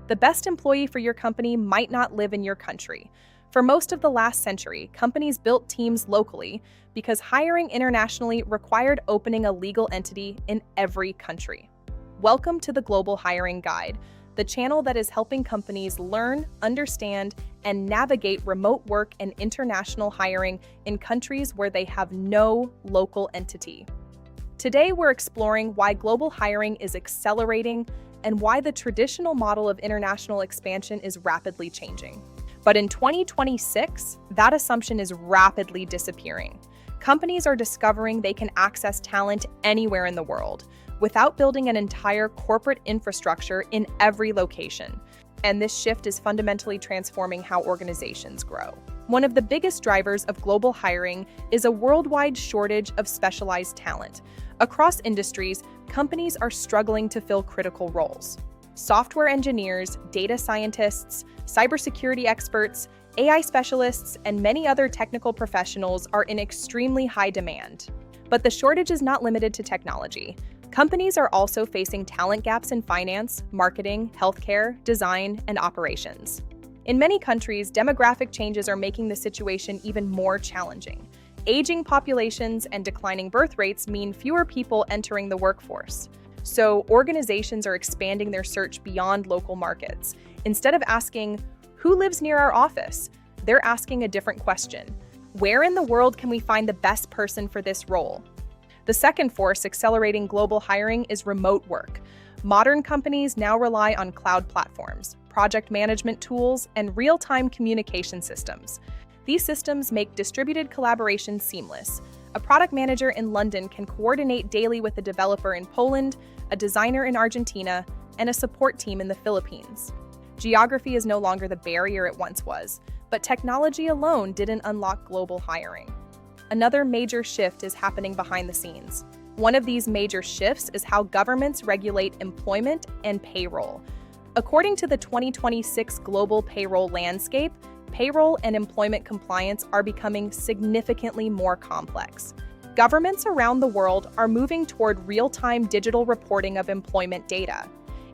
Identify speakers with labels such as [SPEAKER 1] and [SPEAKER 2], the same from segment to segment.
[SPEAKER 1] The best employee for your company might not live in your country. For most of the last century, companies built teams locally because hiring internationally required opening a legal entity in every country. Welcome to the Global Hiring Guide, the channel that is helping companies learn, understand, and navigate remote work and international hiring in countries where they have no local entity. Today, we're exploring why global hiring is accelerating and why the traditional model of international expansion is rapidly changing. But in 2026, that assumption is rapidly disappearing. Companies are discovering they can access talent anywhere in the world without building an entire corporate infrastructure in every location. And this shift is fundamentally transforming how organizations grow. One of the biggest drivers of global hiring is a worldwide shortage of specialized talent. Across industries, companies are struggling to fill critical roles. Software engineers, data scientists, cybersecurity experts, AI specialists, and many other technical professionals are in extremely high demand. But the shortage is not limited to technology. Companies are also facing talent gaps in finance, marketing, healthcare, design, and operations. In many countries, demographic changes are making the situation even more challenging. Aging populations and declining birth rates mean fewer people entering the workforce. So organizations are expanding their search beyond local markets. Instead of asking, "Who lives near our office?" they're asking a different question. Where in the world can we find the best person for this role? The second force accelerating global hiring is remote work. Modern companies now rely on cloud platforms, project management tools, and real-time communication systems. These systems make distributed collaboration seamless. A product manager in London can coordinate daily with a developer in Poland, a designer in Argentina, and a support team in the Philippines. Geography is no longer the barrier it once was, but technology alone didn't unlock global hiring. Another major shift is happening behind the scenes. One of these major shifts is how governments regulate employment and payroll. According to the 2026 Global Payroll Landscape, payroll and employment compliance are becoming significantly more complex. Governments around the world are moving toward real-time digital reporting of employment data.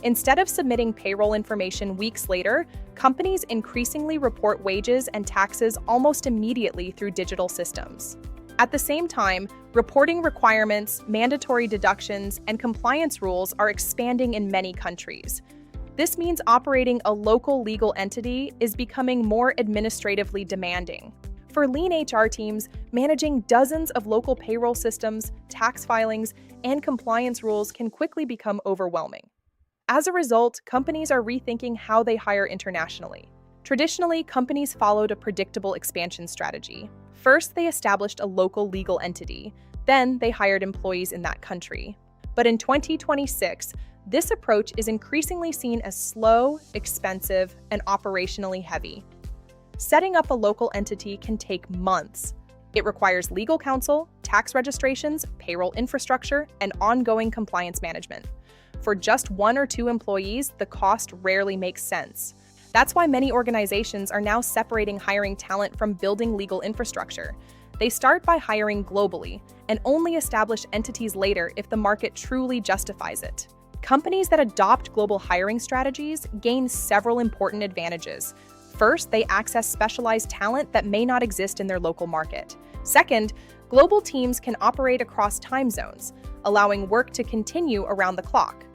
[SPEAKER 1] Instead of submitting payroll information weeks later, companies increasingly report wages and taxes almost immediately through digital systems. At the same time, reporting requirements, mandatory deductions, and compliance rules are expanding in many countries. This means operating a local legal entity is becoming more administratively demanding. For lean HR teams, managing dozens of local payroll systems, tax filings, and compliance rules can quickly become overwhelming. As a result, companies are rethinking how they hire internationally. Traditionally, companies followed a predictable expansion strategy. First, they established a local legal entity. Then, they hired employees in that country. But in 2026, this approach is increasingly seen as slow, expensive, and operationally heavy. Setting up a local entity can take months. It requires legal counsel, tax registrations, payroll infrastructure, and ongoing compliance management. For just 1 or 2 employees, the cost rarely makes sense. That's why many organizations are now separating hiring talent from building legal infrastructure. They start by hiring globally and only establish entities later if the market truly justifies it. Companies that adopt global hiring strategies gain several important advantages. First, they access specialized talent that may not exist in their local market. Second, global teams can operate across time zones, allowing work to continue around the clock.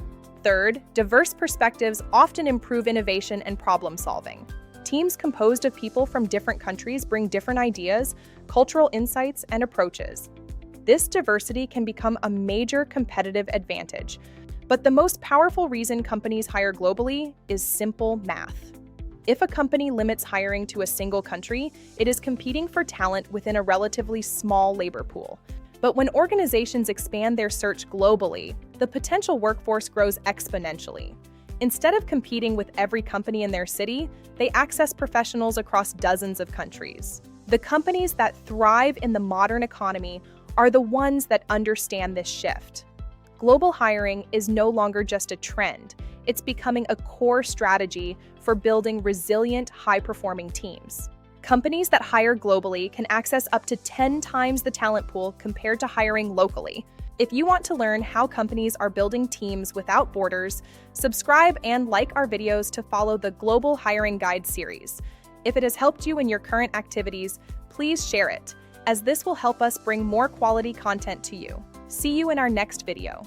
[SPEAKER 1] Third, diverse perspectives often improve innovation and problem solving. Teams composed of people from different countries bring different ideas, cultural insights, and approaches. This diversity can become a major competitive advantage. But the most powerful reason companies hire globally is simple math. If a company limits hiring to a single country, it is competing for talent within a relatively small labor pool. But when organizations expand their search globally, the potential workforce grows exponentially. Instead of competing with every company in their city, they access professionals across dozens of countries. The companies that thrive in the modern economy are the ones that understand this shift. Global hiring is no longer just a trend. It's becoming a core strategy for building resilient, high-performing teams. Companies that hire globally can access up to 10 times the talent pool compared to hiring locally. If you want to learn how companies are building teams without borders, subscribe and like our videos to follow the Global Hiring Guide series. If it has helped you in your current activities, please share it, as this will help us bring more quality content to you. See you in our next video.